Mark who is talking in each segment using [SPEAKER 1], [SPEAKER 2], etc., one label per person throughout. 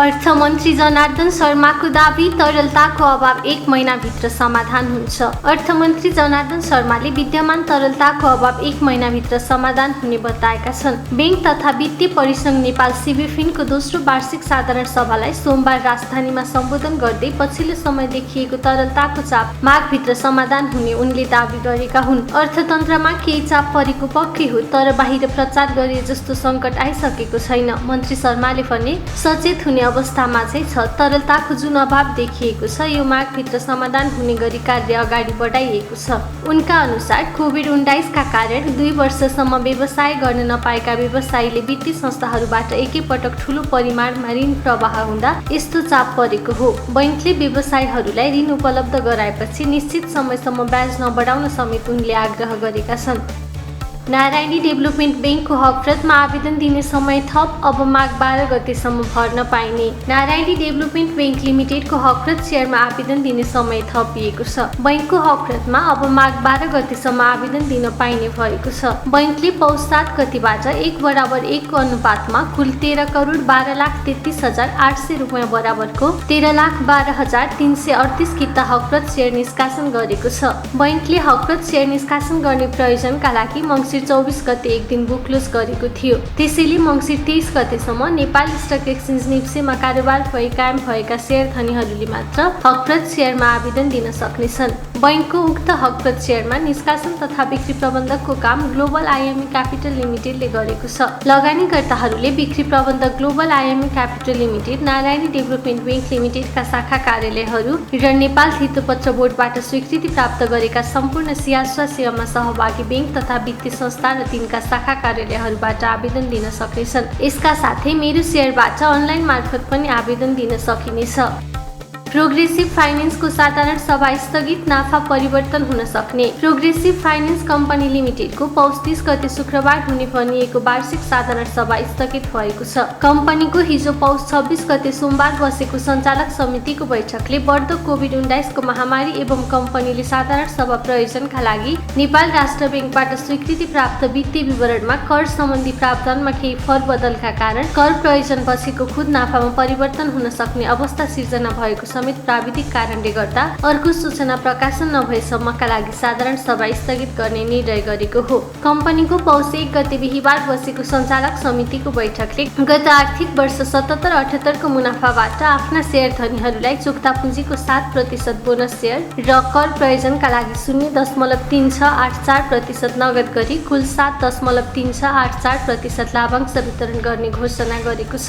[SPEAKER 1] अर्थमन्त्री जनार्दन शर्माको दाबी तरलताको अभाव 1 महिनाभित्र समाधान हुन्छ। अर्थमन्त्री जनार्दन शर्माले विद्यमान तरलताको अभाव 1 महिनाभित्र समाधान हुने बताएका छन्। बैंक तथा वित्तीय परिसंघ नेपाल सिबिफिनको दोस्रो वार्षिक साधारण सभालाई सोमबार राजधानीमा सम्बोधन गर्दै पछिल्लो समय देखिएको तरलताको चाप माघभित्र समाधान हुने उनले दाबी गरेका हुन्। अर्थतन्त्रमा केही चाप परेको पक्कै हो, तर बाहिर प्रचार गरे जस्तो सङ्कट आइसकेको छैन। मन्त्री शर्माले भने सचेत हुने अवस्थामा चाहिँ छ। तरलताको जुन अभाव देखिएको छ यो माघभित्र समाधान हुने गरी कार्य अगाडि बढाइएको छ। उनका अनुसार कोभिड-19 का कारण 2 वर्षसम्म व्यवसाय गर्न नपाएका व्यवसायीले वित्तीय संस्थाहरूबाट एकैपटक ठूलो परिमाणमा ऋण प्रवाह हुँदा यस्तो चाप परेको हो। बैंकले व्यवसायीहरूलाई ऋण उपलब्ध गराएपछि निश्चित समयसम्म ब्याज नबढाउन समेत उनले आग्रह गरेका छन्। नारायणी डेभलपमेन्ट बैंकको हकप्रतमा आवेदन दिने समय थप, अब माघ 12 गतेसम्म भर्न पाइने। नारायणी डेभलपमेन्ट बैंक लिमिटेडको हकप्रत सेयरमा आवेदन दिने समय थपिएको छ। बैंकको हकप्रतमा अब माघ 12 गतेसम्म आवेदन दिन पाइने भएको छ। बैंकले पौष 7 गतिबाट 1:1 को अनुपातमा कुल 13,12,33,800 रुपियाँ बराबरको 13,12,338 किता हकप्रत सेयर निष्कासन गरेको छ। बैंकले हकप्रत सेयर निष्कासन गर्ने प्रयोजनका लागि मङ्सिर 24 गते एक दिन बुक क्लोज गरेको थियो। त्यसैले मङ्सिर 23 गतेसम्म नेपाल स्टक एक्सचेन्ज निप्सेमा कारोबार भई कायम भएका सेयर धनीहरूले मात्र हकप्रत सेयरमा आवेदन दिन सक्नेछन्। बैंकको उक्त हकप्रत सेयरमा निष्कासन तथा बिक्री प्रबन्धकको काम ग्लोबल आइएमई क्यापिटल लिमिटेडले गरेको छ। लगानीकर्ताहरूले बिक्री प्रबन्धक global IME capital limited, Narayani development bank लिमिटेडका शाखा कार्यालयहरू र नेपाल धितोपत्र बोर्डबाट स्वीकृति प्राप्त गरेका सम्पूर्ण सियास्वा सेवामा सहभागी बैंक तथा वित्तीय संस्था र तिनका शाखा कार्यालयहरूबाट आवेदन दिन सक्नेछन्। यसका साथै मेरो सेयरबाट अनलाइन मार्फत पनि आवेदन दिन सकिनेछ। प्रोग्रेसिभ फाइनेन्सको साधारण सभा स्थगित, नाफा परिवर्तन हुन सक्ने। प्रोग्रेसिभ फाइनेन्स कम्पनी लिमिटेडको पौष 30 गते शुक्रबार हुने भनिएको वार्षिक साधारण सभा स्थगित भएको छ। कम्पनीको हिजो पौष 26 गते सोमबार बसेको सञ्चालक समितिको बैठकले बढ्दो कोभिड-19 को महामारी एवं कम्पनीले साधारण सभा प्रयोजनका लागि नेपाल राष्ट्र बैंकबाट स्वीकृति प्राप्त वित्तीय विवरणमा कर सम्बन्धी प्रावधानमा केही फेरबदलका कारण कर प्रयोजन बसेको खुद नाफामा परिवर्तन हुन सक्ने अवस्था सिर्जना भएको समेत प्राविधिक कारणले गर्दा अर्को सूचना प्रकाशन नभएसम्मका लागि साधारण सभा स्थगित गर्ने निर्णय गरेको हो। कम्पनीको पौष 1 गते बिहीबार बसेको सञ्चालक समितिको बैठकले गत आर्थिक वर्ष 77-78 को मुनाफाबाट आफ्ना सेयर धनीहरूलाई चुक्ता पुँजीको 7% बोनस सेयर र कर प्रयोजनका लागि 0.3684% नगद गरी कुल 7.3684% लाभांश वितरण गर्ने घोषणा गरेको छ।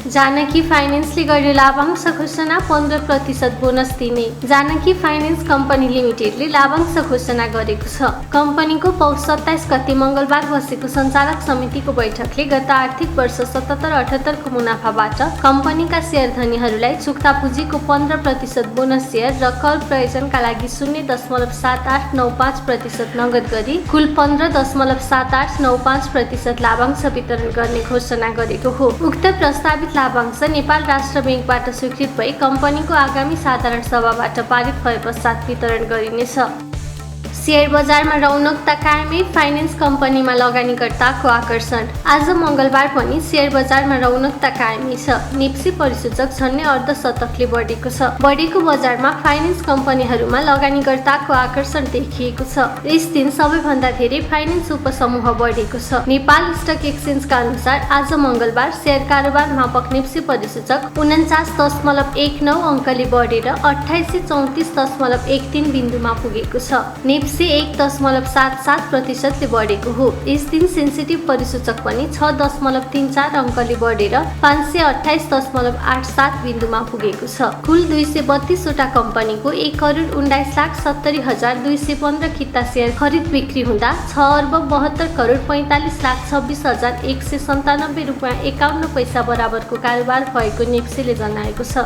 [SPEAKER 1] जानकी फाइनेन्सले गर्यो लाभांश घोषणा, 15% बोनस दिने। जानकी फाइनेन्स कम्पनी लिमिटेडले लाभांश घोषणा गरेको छ। कम्पनीको पौष 27 गते मङ्गलबार बसेको सञ्चालक समितिको बैठकले गत आर्थिक वर्ष 77-78 को मुनाफाबाट कम्पनीका सेयर धनीहरूलाई चुक्ता पुँजीको 15% बोनस सेयर र कर प्रयोजनका लागि 0.7895% नगद गरी कुल 15.7895% लाभांश वितरण गर्ने घोषणा गरेको हो। उक्त प्रस्तावित लाभांश नेपाल राष्ट्र बैंकबाट स्वीकृत भई कम्पनीको आगामी साधारण सभाबाट पारित भए पश्चात वितरण गरिनेछ। सेयर बजारमा रौनकता कायमै, फाइनेन्स कम्पनीमा लगानीकर्ताको आकर्षण। आज मङ्गलबार पनि सेयर बजारमा रौनकता कायमै छ। निप्से परिसूचक झन्डै अर्धशतकले बढेको छ। बढेको बजारमा फाइनेन्स कम्पनीहरूमा लगानीकर्ताको आकर्षण देखिएको छ। यस दिन सबैभन्दा धेरै फाइनेन्स उपसमूह बढेको छ। नेपाल स्टक एक्सचेन्जका अनुसार आज मङ्गलबार सेयर कारोबार मापक निप्से परिसूचक 49.19 अङ्कले बढेर 2834.13 बिन्दुमा पुगेको छ। निप्से 1.77% बढेको हो। यस दिन सेन्सिटिभ परिसूचक पनि 6.34 अङ्कले बढेर 528.87 बिन्दुमा पुगेको छ। कुल 232 वटा कम्पनीको 1,19,70,215 किता सेयर खरिद बिक्री हुँदा 6,72,45,26,197 रुपियाँ 51 पैसा बराबरको कारोबार भएको नेप्सेले जनाएको छ।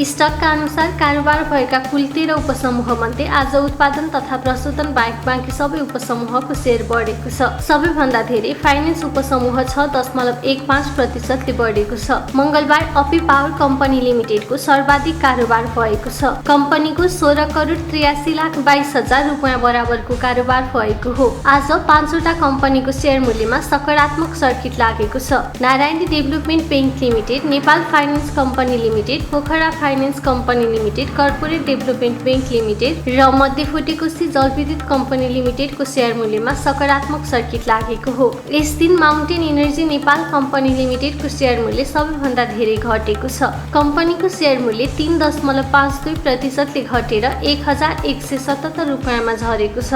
[SPEAKER 1] स्टकका अनुसार कारोबार भएका कुल 13 उपसमूह मध्ये आज उत्पादन तथा प्रशोधन बाहेक बाँकी सबै उपसमूहको सेयर बढेको छ। सबैभन्दा धेरै फाइनेन्स उपसमूह 6.15% बढेको छ। मङ्गलबार अपी पावर कम्पनी लिमिटेडको सर्वाधिक कारोबार भएको छ। कम्पनीको 16,83,22,000 रुपियाँ बराबरको कारोबार भएको हो। आज 5वटा कम्पनीको सेयर मूल्यमा सकारात्मक सर्किट लागेको छ। Narayani development bank limited, Nepal finance company limited, Pokhara finance company limited, corporate development bank limited र मध्यफुटेकोशी जलविद्युत कम्पनी लिमिटेडको सेयर मूल्यमा सकारात्मक सर्किट लागेको हो। यस दिन माउन्टेन एनर्जी नेपाल कम्पनी लिमिटेडको सेयर मूल्य सबैभन्दा धेरै घटेको छ। कम्पनीको सेयर मूल्य 3.52% घटेर 1,177 रुपियाँमा झरेको छ।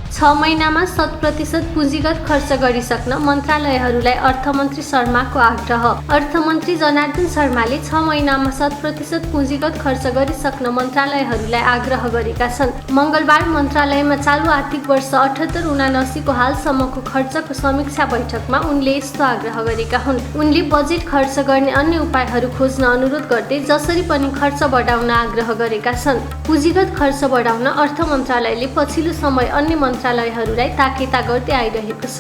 [SPEAKER 1] 6 महिनामा 100% पुँजीगत खर्च गरिसक्न मन्त्रालयहरूलाई अर्थमन्त्री शर्माको आग्रह। अर्थमन्त्री जनार्दन शर्माले 6 महिनामा 100% पुँजीगत खर्च गरिसक्न मन्त्रालयहरूलाई आग्रह गरेका छन्। मङ्गलबार मन्त्रालयमा चालु आर्थिक वर्ष 78-79 को हालसम्मको खर्चको समीक्षा बैठकमा उनले यस्तो आग्रह गरेका हुन्। उनले बजेट खर्च गर्ने अन्य उपायहरू खोज्न अनुरोध गर्दै जसरी पनि खर्च बढाउन आग्रह गरेका छन्। पुँजीगत खर्च बढाउन अर्थ मन्त्रालयले पछिल्लो समय अन्य मन्त्रालयहरूलाई ताकेता गर्दै आइरहेको छ।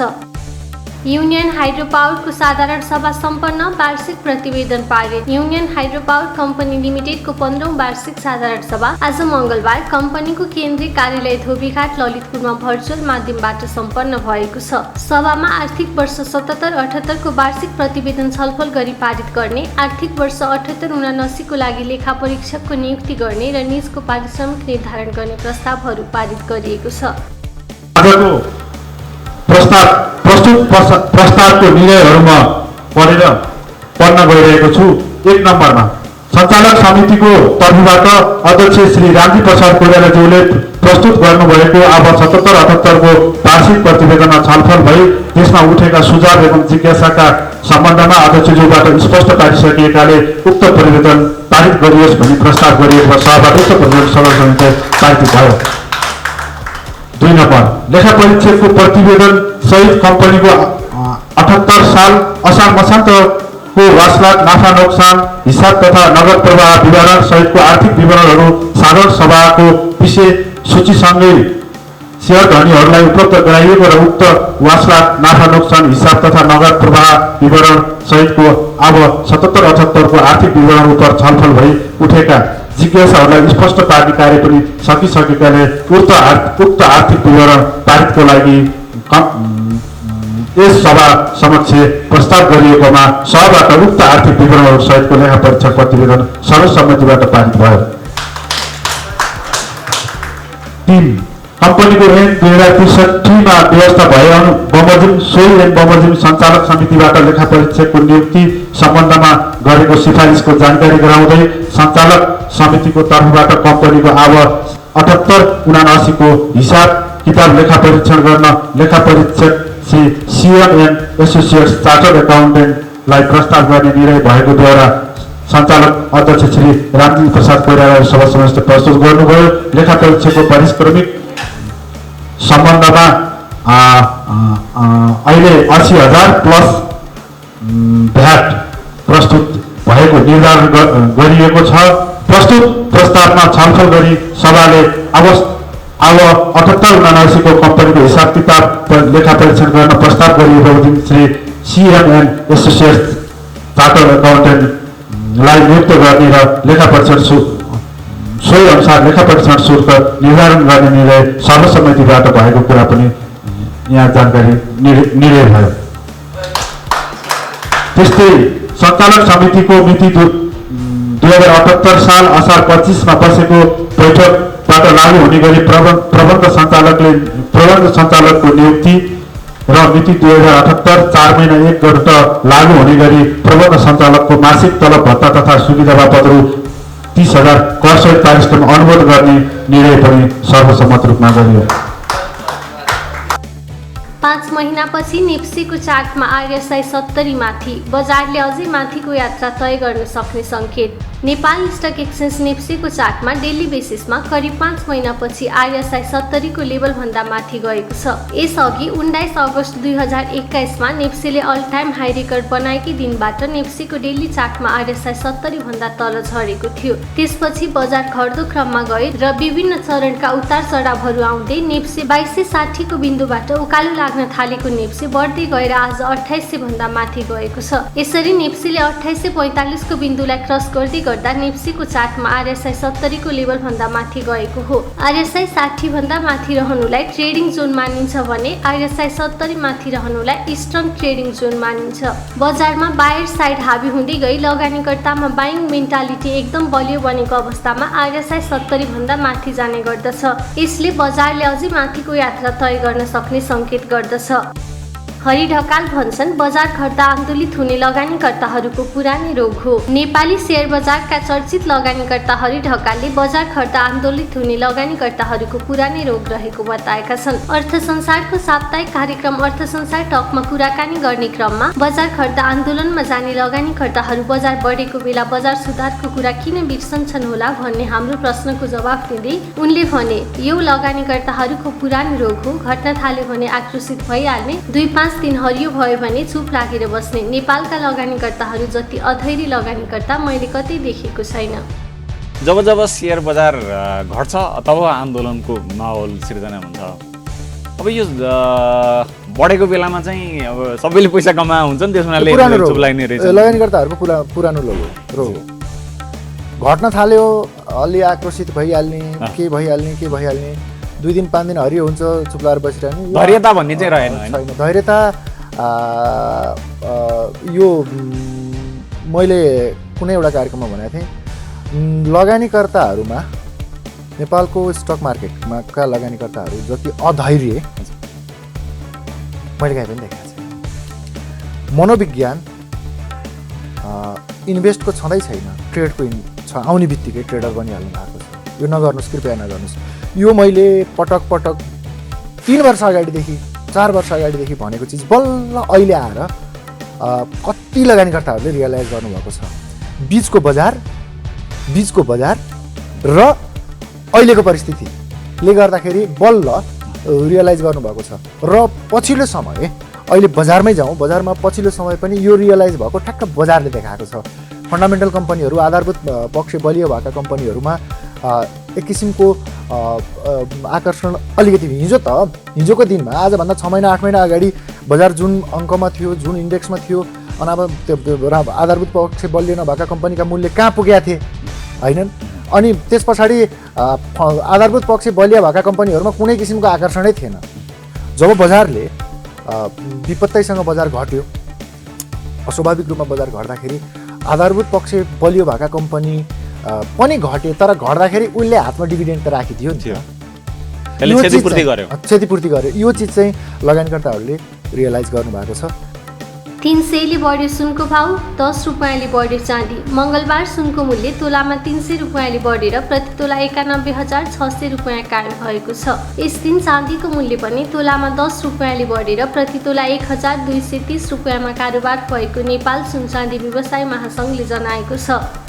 [SPEAKER 1] युनियन हाइड्रो पावरको साधारण सभा सम्पन्न, वार्षिक प्रतिवेदन पारित। युनियन हाइड्रो पावर कम्पनी लिमिटेडको 15औं वार्षिक साधारण सभा आज मङ्गलबार कम्पनीको केन्द्रीय कार्यालय धोबीघाट ललितपुरमा भर्चुअल माध्यमबाट सम्पन्न भएको छ। सभामा आर्थिक वर्ष 77-78 को वार्षिक प्रतिवेदन छलफल गरी पारित गर्ने, आर्थिक वर्ष 78-79 को लागि लेखा परीक्षकको नियुक्ति गर्ने र निजको पारिश्रमिक निर्धारण गर्ने प्रस्तावहरू पारित गरिएको छ।
[SPEAKER 2] प्रस्तावको निर्णयहरूमा पढ्न गइरहेको छु। 1 नम्बरमा सञ्चालक समितिको तर्फबाट अध्यक्ष श्री रामजी प्रसाद कोइरालाज्यूले प्रस्तुत गर्नुभएको अब 77-78 को वार्षिक प्रतिवेदनमा छलफल भई त्यसमा उठेका सुझाव एवं जिज्ञासाका सम्बन्धमा अध्यक्षज्यूबाट स्पष्ट पारिसकिएकाले उक्त प्रतिवेदन पारित गरियोस् भनी प्रस्ताव गरिएको सभाबाट उक्त प्रतिवेदन सदस्य समितिले पारित भयो। 2 नम्बर लेखा परीक्षकको प्रतिवेदन सहित कम्पनीको 78 साल असार मसान्तको वार्षिक नाफा नोक्सान हिसाब तथा नगद प्रवाह विवरण सहितको आर्थिक विवरणहरू साधारण सभाको विषय सूचीसँगै शेयर धनीहरूलाई उपलब्ध गराइएको र उक्त वार्षिक नाफा नोक्सान हिसाब तथा नगद प्रवाह विवरण सहितको अब 77-78 को आर्थिक विवरण उप छलफल भई उठेका जिज्ञासाहरूलाई स्पष्ट पार्ने कार्य पनि सकिसकेकाले उक्त आर्थिक विवरण पारितको लागि यस सभा समक्ष प्रस्ताव गरिएकोमा सभाबाट उक्त आर्थिक विवरणहरू सहितको लेखा परीक्षक प्रतिवेदन सर्वसम्मतिबाट पारित भयो। 3 कम्पनीको ऐन 2063 मा व्यवस्था भए बमोजिम सोही ऐन बमोजिम सञ्चालक समितिबाट लेखा परीक्षकको नियुक्ति सम्बन्धमा गरेको सिफारिसको जानकारी गराउँदै सञ्चालक समितिको तर्फबाट कम्पनीको अब 78-79 को हिसाब किताब लेखा परीक्षण गर्न लेखा परीक्षक श्री CM एसोसिएट्स चार्टर्ड एकाउन्टेन्टलाई प्रस्ताव गर्ने निर्णय भएकोद्वारा सञ्चालक अध्यक्ष श्री रामजी प्रसाद कोइरालाले सभा समक्ष प्रस्तुत गर्नुभयो। लेखा परीक्षकको पारिश्रमिक सम्बन्धमा अहिले 80,000 प्लस भ्याट प्रस्तुत भएको निर्धारण गरिएको छ। प्रस्तुत प्रस्तावमा छलफल गरी सभाले अब 78-79 को कम्पनीको हिसाब किताब लेखा परीक्षण गर्न प्रस्ताव गरिएको दिन श्री CM एसोसिएट्स चार्टर्ड एकाउन्टेन्टलाई नियुक्त गर्ने र लेखा परीक्षण सोही अनुसार लेखा परीक्षण शुल्क निर्धारण गर्ने निर्णय सर्वसम्मतिबाट भएको कुरा पनि यहाँ जानकारी निर्णय भयो। त्यस्तै सञ्चालक समितिको मिति 2078 साल असार 25 मा बसेको बैठकबाट लागू हुने गरी प्रबन्ध सञ्चालकको नियुक्ति र मिति 2078 4 महिना 1 गते लागू हुने गरी प्रबन्ध सञ्चालकको मासिक तलब भत्ता तथा सुविधा बापतहरू 30,000 करसहित पारिश्रम अनुमोदन गर्ने निर्णय पनि सर्वसम्मत रूपमा गरियो।
[SPEAKER 1] 5 महिनापछि नेप्सीको चार्टमा RSI 70 माथि, बजारले अझै माथिको यात्रा तय गर्न सक्ने सङ्केत। नेपाल स्टक एक्सचेन्ज नेप्सीको चार्टमा डेली बेसिसमा करिब 5 महिनापछि आरएसआई 70 को लेभलभन्दा माथि गएको छ। यसअघि 19 अगस्त 2021 मा नेप्सीले अल टाइम हाई रेकर्ड बनाएकी दिनबाट नेप्सीको डेली चार्टमा आरएसआई 70 भन्दा तल झरेको थियो। त्यसपछि बजार घट्दो क्रममा गए र विभिन्न चरणका उतार चढावहरू आउँदै नेप्सी 2260 को बिन्दुबाट उकालो लाग्न थालेको नेप्सी बढ्दै गएर आज 2800 भन्दा माथि गएको छ। यसरी नेप्सीले 2845 को बिन्दुलाई क्रस गर्दै गर्दा नेप्सीको चार्टमा आरएसआई 70 को लेभल भन्दा माथि गएको हो। आरएसआई 60 भन्दा माथि रहनुलाई ट्रेडिङ जोन मानिन्छ भने आरएसआई 70 माथि रहनुलाई स्ट्रङ ट्रेडिङ जोन मानिन्छ। बजारमा बायर साइड हावी हुँदै गई लगानीकर्तामा बाइङ मेन्टालिटी एकदम बलियो बनेको अवस्थामा आरएसआई 70 भन्दा माथि जाने गर्दछ। यसले बजारले अझै माथिको यात्रा तय गर्न सक्ने संकेत गर्दछ। हरि ढकाल भन्छन् बजार घट्दा आन्दोलित हुने लगानीकर्ताहरूको पुरानै रोग हो। नेपाली शेयर बजारका चर्चित लगानीकर्ता हरि ढकालले बजार घट्दा आन्दोलित हुने लगानीकर्ताहरूको पुरानै रोग रहेको बताएका छन्। अर्थ संसारको साप्ताहिक कार्यक्रम अर्थ संसार टकमा कुराकानी गर्ने क्रममा बजार घट्दा आन्दोलनमा जाने लगानीकर्ताहरू बजार बढेको बेला बजार सुधारको कुरा किन बिर्सन्छन् होला भन्ने हाम्रो प्रश्नको जवाफ दिँदै उनले भने यो लगानीकर्ताहरूको पुरानो रोग हो। घट्न थाल्यो भने आक्रोशित भइहाल्ने, 2-5 दिन हरियो भयो भने चुप लागेर बस्ने। नेपालका लगानीकर्ताहरू जति अधैर्य लगानीकर्ता मैले कतै देखेको छैन।
[SPEAKER 3] जब जब शेयर बजार घट्छ अथवा आन्दोलनको माहौल सिर्जना हुन्छ, अब यो बढेको बेलामा चाहिँ अब सबैले पैसा कमा हुन्छ नि, त्यसमा चुप लाग्ने रहेछ।
[SPEAKER 4] लगानीकर्ताहरूको पुरानो रोग घट्न थाल्यो अलि आक्रोशित भइहाल्ने, के भइहाल्ने 2 दिन 5 दिन हरियो हुन्छ, चुप लागेर बसिरहने।
[SPEAKER 3] धैर्यता भन्ने चाहिँ रहेन
[SPEAKER 4] छैन। धैर्यता यो मैले कुनै एउटा कार्यक्रममा भनेको थिएँ, लगानीकर्ताहरूमा नेपालको स्टक मार्केटमा का लगानीकर्ताहरू जति अधैर्य मैले कहीँ पनि देखेको छैन। मनोविज्ञान इन्भेस्टको छँदै छैन, ट्रेडको आउने बित्तिकै ट्रेडर बनिहाल्नु भएको छ। यो नगर्नुहोस्, कृपया नगर्नुहोस्। यो मैले पटक 3 वर्ष अगाडिदेखि 4 वर्ष अगाडिदेखि भनेको चिज बल्ल अहिले आएर कति लगानीकर्ताहरूले रियलाइज गर्नुभएको छ। बीचको बजार र अहिलेको परिस्थितिले गर्दाखेरि बल्ल रियलाइज गर्नुभएको छ। र पछिल्लो समय अहिले बजारमै जाउँ, बजारमा पछिल्लो समय पनि यो रियलाइज भएको ठ्याक्क बजारले देखाएको छ। फन्डामेन्टल कम्पनीहरू, आधारभूत पक्ष बलियो भएका कम्पनीहरूमा एक किसिमको आकर्षण अलिकति हिजोको दिनमा, आजभन्दा 6 महिना 8 महिना अगाडि बजार जुन अङ्कमा थियो, जुन इन्डेक्समा थियो, अनि अब त्यो आधारभूत पक्ष बलियो नभएका कम्पनीका मूल्य कहाँ पुगेका थिए हैनन्। अनि त्यस पछाडि आधारभूत पक्ष बलियो भएका कम्पनीहरूमा कुनै किसिमको आकर्षणै थिएन। जब बजारले विपत्तैसँग बजार घट्यो, अस्वाभाविक रूपमा बजार घट्दाखेरि आधारभूत पक्ष बलियो भएका कम्पनी पनि घटे, तर घट्दाखेरि उसले हातमा डिभिडेन्ड त राखिदियो नि, क्षतिपूर्ति गर्यो। यो चिज चाहिँ लगानीकर्ताहरूले रियलाइज गर्नुभएको छ।
[SPEAKER 1] 300 ले बढ्यो सुनको भाउ, 10 रुपियाँले बढ्यो चाँदी। मङ्गलबार सुनको मूल्य तोलामा 300 रुपियाँले बढेर प्रति तोला 91,600 रुपियाँ कायम भएको छ। यस दिन चाँदीको मूल्य पनि तोलामा 10 रुपियाँले बढेर प्रति तोला 1230 रुपियाँमा कारोबार भएको नेपाल सुन चाँदी व्यवसाय महासङ्घले जनाएको छ।